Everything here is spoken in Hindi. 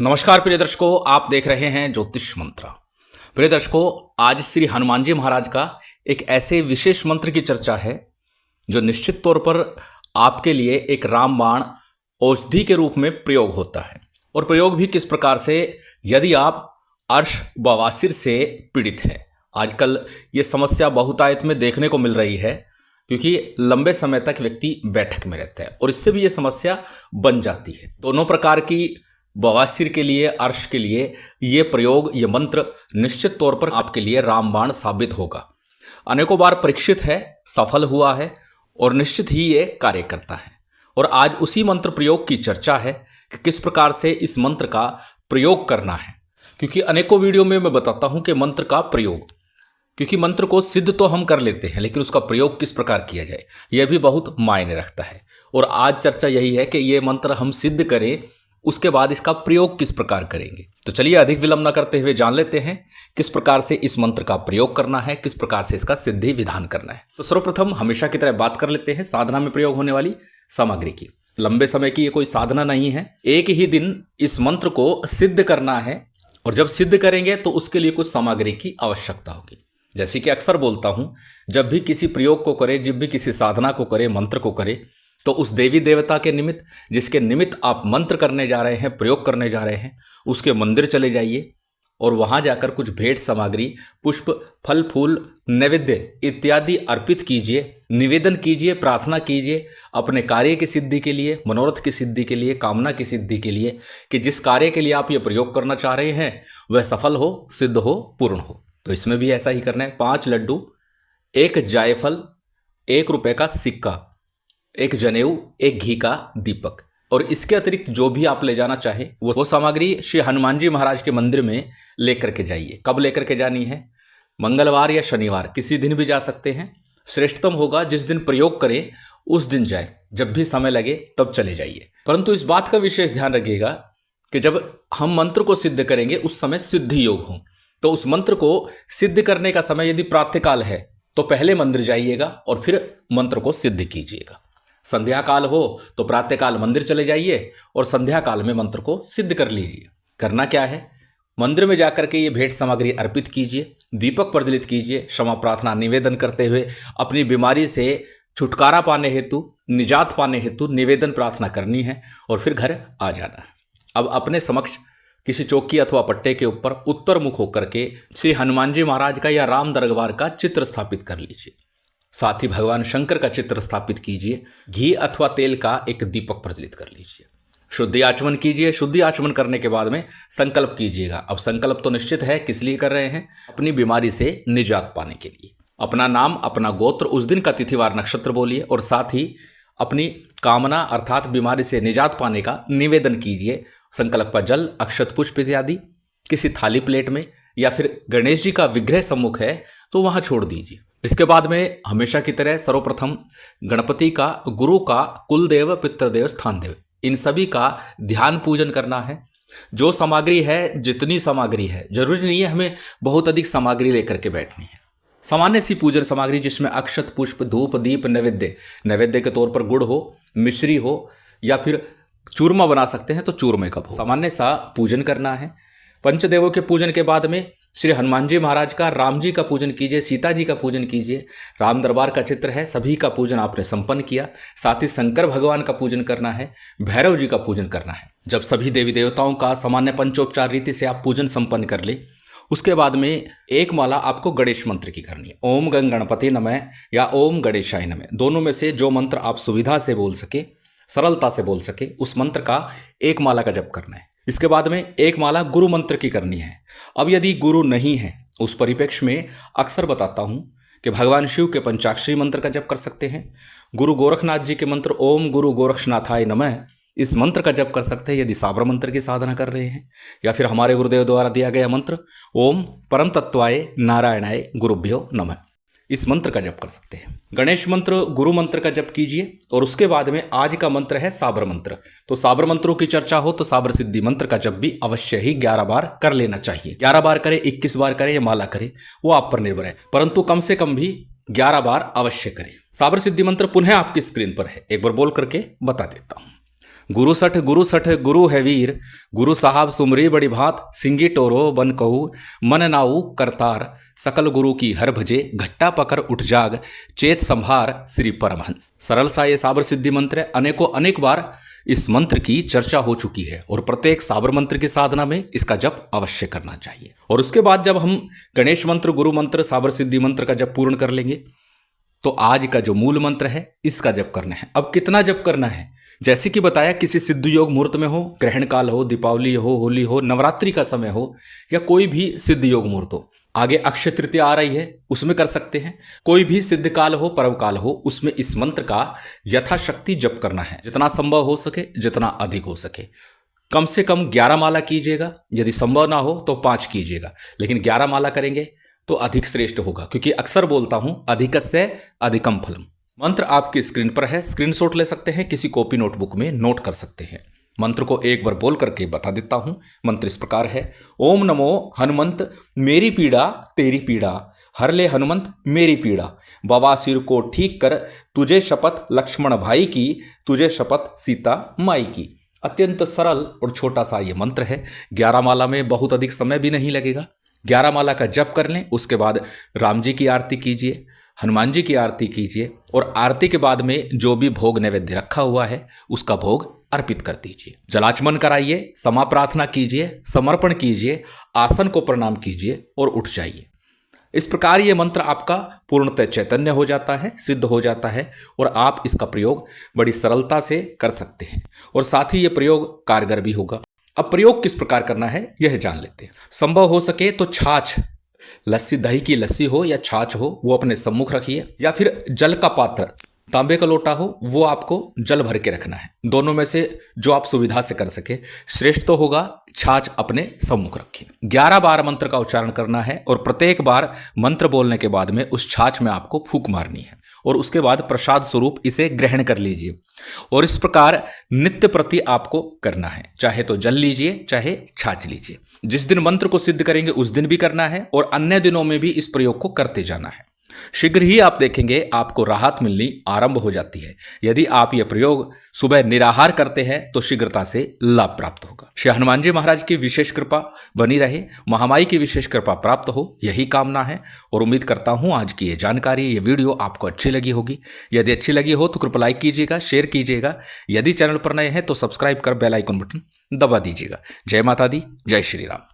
नमस्कार प्रिय दर्शकों, आप देख रहे हैं ज्योतिष मंत्र। प्रिय दर्शकों, आज श्री हनुमान जी महाराज का एक ऐसे विशेष मंत्र की चर्चा है जो निश्चित तौर पर आपके लिए एक रामबाण औषधि के रूप में प्रयोग होता है। और प्रयोग भी किस प्रकार से, यदि आप अर्श बवासीर से पीड़ित हैं। आजकल ये समस्या बहुतायत में देखने को मिल रही है, क्योंकि लंबे समय तक व्यक्ति बैठक में रहता है और इससे भी ये समस्या बन जाती है। दोनों प्रकार की बवासीर के लिए, अर्श के लिए ये प्रयोग, ये मंत्र निश्चित तौर पर आपके लिए रामबाण साबित होगा। अनेकों बार परीक्षित है, सफल हुआ है और निश्चित ही ये कार्य करता है। और आज उसी मंत्र प्रयोग की चर्चा है कि किस प्रकार से इस मंत्र का प्रयोग करना है। क्योंकि अनेकों वीडियो में मैं बताता हूं कि मंत्र का प्रयोग, क्योंकि मंत्र को सिद्ध तो हम कर लेते हैं, लेकिन उसका प्रयोग किस प्रकार किया जाए यह भी बहुत मायने रखता है। और आज चर्चा यही है कि ये मंत्र हम सिद्ध करें, उसके बाद इसका प्रयोग किस प्रकार करेंगे। तो चलिए अधिक विलंब न करते हुए जान लेते हैं किस प्रकार से इस मंत्र का प्रयोग करना है, किस प्रकार से इसका सिद्धि विधान करना है। तो सर्वप्रथम हमेशा की तरह बात कर लेते हैं साधना में प्रयोग होने वाली सामग्री की। लंबे समय की ये कोई साधना नहीं है, एक ही दिन इस मंत्र को सिद्ध करना है। और जब सिद्ध करेंगे तो उसके लिए कुछ सामग्री की आवश्यकता होगी। जैसे कि अक्सर बोलता हूं, जब भी किसी प्रयोग को करें, जब भी किसी साधना को करें, मंत्र को करें, तो उस देवी देवता के निमित्त, जिसके निमित्त आप मंत्र करने जा रहे हैं, प्रयोग करने जा रहे हैं, उसके मंदिर चले जाइए और वहां जाकर कुछ भेंट सामग्री, पुष्प, फल फूल, नैवेद्य इत्यादि अर्पित कीजिए, निवेदन कीजिए, प्रार्थना कीजिए अपने कार्य की सिद्धि के लिए, मनोरथ की सिद्धि के लिए, कामना की सिद्धि के लिए, कि जिस कार्य के लिए आप ये प्रयोग करना चाह रहे हैं वह सफल हो, सिद्ध हो, पूर्ण हो। तो इसमें भी ऐसा ही करना है। 5 लड्डू, 1 जायफल, 1 रुपये का सिक्का, 1 जनेऊ, 1 घी का दीपक। और इसके अतिरिक्त जो भी आप ले जाना चाहें वो सामग्री श्री हनुमान जी महाराज के मंदिर में लेकर के जाइए। कब लेकर के जानी है? मंगलवार या शनिवार, किसी दिन भी जा सकते हैं। श्रेष्ठतम होगा जिस दिन प्रयोग करें उस दिन जाए, जब भी समय लगे तब चले जाइए। परंतु इस बात का विशेष ध्यान रखिएगा कि जब हम मंत्र को सिद्ध करेंगे उस समय सिद्धि योग हो। तो उस मंत्र को सिद्ध करने का समय यदि प्रातःकाल है तो पहले मंदिर जाइएगा और फिर मंत्र को सिद्ध कीजिएगा। संध्या काल हो तो प्रातःकाल मंदिर चले जाइए और संध्या काल में मंत्र को सिद्ध कर लीजिए। करना क्या है? मंदिर में जाकर के ये भेंट सामग्री अर्पित कीजिए, दीपक प्रज्वलित कीजिए, क्षमा प्रार्थना निवेदन करते हुए अपनी बीमारी से छुटकारा पाने हेतु, निजात पाने हेतु निवेदन प्रार्थना करनी है और फिर घर आ जाना है। अब अपने समक्ष किसी चौकी अथवा पट्टे के ऊपर उत्तर मुख होकर के श्री हनुमान जी महाराज का या राम दरबार का चित्र स्थापित कर लीजिए। साथ ही भगवान शंकर का चित्र स्थापित कीजिए। घी अथवा तेल का एक दीपक प्रज्वलित कर लीजिए। शुद्धि आचमन कीजिए। शुद्धि आचमन करने के बाद में संकल्प कीजिएगा। अब संकल्प तो निश्चित है, किस लिए कर रहे हैं? अपनी बीमारी से निजात पाने के लिए। अपना नाम, अपना गोत्र, उस दिन का तिथिवार नक्षत्र बोलिए और साथ ही अपनी कामना अर्थात बीमारी से निजात पाने का निवेदन कीजिए। संकल्प का जल, अक्षत, पुष्प इत्यादि किसी थाली प्लेट में या फिर गणेश जी का विग्रह सम्मुख है तो वहां छोड़ दीजिए। इसके बाद में हमेशा की तरह सर्वप्रथम गणपति का, गुरु का, कुलदेव, पितृदेव, स्थान देव, इन सभी का ध्यान पूजन करना है। जो सामग्री है, जितनी सामग्री है, जरूरी नहीं है हमें बहुत अधिक सामग्री लेकर के बैठनी है। सामान्य सी पूजन सामग्री जिसमें अक्षत, पुष्प, धूप, दीप, नैवेद्य के तौर पर गुड़ हो, मिश्री हो या फिर चूरमा बना सकते हैं तो चूरमे का सामान्य सा पूजन करना है। पंचदेवों के पूजन के बाद में श्री हनुमान जी महाराज का, राम जी का पूजन कीजिए, सीता जी का पूजन कीजिए। राम दरबार का चित्र है, सभी का पूजन आपने संपन्न किया। साथ ही शंकर भगवान का पूजन करना है, भैरव जी का पूजन करना है। जब सभी देवी देवताओं का सामान्य पंचोपचार रीति से आप पूजन संपन्न कर ले, उसके बाद में एक माला आपको गणेश मंत्र की करनी है। ओम गंग गणपति नमः या ओम गणेशाय नमः, दोनों में से जो मंत्र आप सुविधा से बोल सके, सरलता से बोल सके, उस मंत्र का एक माला का जप करना है। इसके बाद में एक माला गुरु मंत्र की करनी है। अब यदि गुरु नहीं है, उस परिप्रेक्ष्य में अक्सर बताता हूं कि भगवान शिव के पंचाक्षरी मंत्र का जप कर सकते हैं। गुरु गोरखनाथ जी के मंत्र ओम गुरु गोरक्षनाथाय नमः, इस मंत्र का जप कर सकते हैं यदि साबर मंत्र की साधना कर रहे हैं। या फिर हमारे गुरुदेव द्वारा दिया गया मंत्र ओम परम तत्वाय नारायणाय गुरुभ्यो नमः, इस मंत्र का जप कर सकते हैं। गणेश मंत्र, गुरु मंत्र का जप कीजिए। और उसके बाद में आज का मंत्र है साबर मंत्र। तो साबर मंत्रों की चर्चा हो तो साबर सिद्धि मंत्र का जप भी अवश्य ही 11 बार कर लेना चाहिए। 11 बार करें, 21 बार करें या माला करें, वो आप पर निर्भर है, परंतु कम से कम भी 11 बार अवश्य करें। साबर सिद्धि मंत्र पुनः आपकी स्क्रीन पर है, एक बार बोल करके बता देता हूं। गुरु सठ गुरु है वीर, गुरु साहब सुमरी बड़ी भात, सिंगी टोरो बन कहू, मन नाऊ करतार, सकल गुरु की हर भजे, घट्टा पकर उठ जाग, चेत संभार श्री परमहंस। सरल सा ये साबर सिद्धि मंत्र है। अनेक बार इस मंत्र की चर्चा हो चुकी है और प्रत्येक साबर मंत्र की साधना में इसका जप अवश्य करना चाहिए। और उसके बाद जब हम गणेश मंत्र, गुरु मंत्र, साबर सिद्धि मंत्र का जप पूर्ण कर लेंगे तो आज का जो मूल मंत्र है इसका जप करना है। अब कितना जप करना है? जैसे कि बताया, किसी सिद्ध योग मुहूर्त में हो, ग्रहण काल हो, दीपावली हो, होली हो, नवरात्रि का समय हो, या कोई भी सिद्ध योग मुहूर्त हो, आगे अक्षय तृतीया आ रही है उसमें कर सकते हैं। कोई भी सिद्ध काल हो, पर्व काल हो, उसमें इस मंत्र का यथाशक्ति जप करना है, जितना संभव हो सके, जितना अधिक हो सके। कम से कम 11 माला कीजिएगा, यदि संभव ना हो तो 5 कीजिएगा, लेकिन 11 माला करेंगे तो अधिक श्रेष्ठ होगा, क्योंकि अक्सर बोलता हूं अधिकस्य अधिकम फलम। मंत्र आपकी स्क्रीन पर है, स्क्रीनशॉट ले सकते हैं, किसी कॉपी नोटबुक में नोट कर सकते हैं। मंत्र को एक बार बोल करके बता देता हूं। मंत्र इस प्रकार है, ओम नमो हनुमंत मेरी पीड़ा तेरी पीड़ा, हर ले हनुमंत मेरी पीड़ा, बवासीर को ठीक कर, तुझे शपथ लक्ष्मण भाई की, तुझे शपथ सीता माई की। अत्यंत सरल और छोटा सा ये मंत्र है। 11 माला में बहुत अधिक समय भी नहीं लगेगा। 11 माला का जप कर लें, उसके बाद राम जी की आरती कीजिए, हनुमान जी की आरती कीजिए, और आरती के बाद में जो भी भोग नैवेद्य रखा हुआ है उसका भोग अर्पित कर दीजिए। जलाचमन कराइए, क्षमा प्रार्थना कीजिए, समर्पण कीजिए, आसन को प्रणाम कीजिए और उठ जाइए। इस प्रकार ये मंत्र आपका पूर्णतः चैतन्य हो जाता है, सिद्ध हो जाता है, और आप इसका प्रयोग बड़ी सरलता से कर सकते हैं, और साथ ही ये प्रयोग कारगर भी होगा। अब प्रयोग किस प्रकार करना है यह जान लेते हैं। संभव हो सके तो छाछ, लस्सी, दही की लस्सी हो या छाछ हो, वो अपने सम्मुख रखिए, या फिर जल का पात्र, तांबे का लोटा हो, वो आपको जल भर के रखना है। दोनों में से जो आप सुविधा से कर सके, श्रेष्ठ तो होगा छाछ अपने सम्मुख रखिए। 11 बार मंत्र का उच्चारण करना है, और प्रत्येक बार मंत्र बोलने के बाद में उस छाछ में आपको फूंक मारनी है, और उसके बाद प्रसाद स्वरूप इसे ग्रहण कर लीजिए। और इस प्रकार नित्य प्रति आपको करना है, चाहे तो जल लीजिए, चाहे छाछ लीजिए। जिस दिन मंत्र को सिद्ध करेंगे उस दिन भी करना है, और अन्य दिनों में भी इस प्रयोग को करते जाना है। शीघ्र ही आप देखेंगे आपको राहत मिलनी आरंभ हो जाती है। यदि आप यह प्रयोग सुबह निराहार करते हैं तो शीघ्रता से लाभ प्राप्त होगा। श्री हनुमान जी महाराज की विशेष कृपा बनी रहे, महामाई की विशेष कृपा प्राप्त हो, यही कामना है। और उम्मीद करता हूं आज की ये जानकारी, ये वीडियो आपको अच्छी लगी होगी। यदि अच्छी लगी हो तो कृपया लाइक कीजिएगा, शेयर कीजिएगा। यदि चैनल पर नए हैं तो सब्सक्राइब कर बेल आइकन बटन दबा दीजिएगा। जय माता दी, जय श्री राम।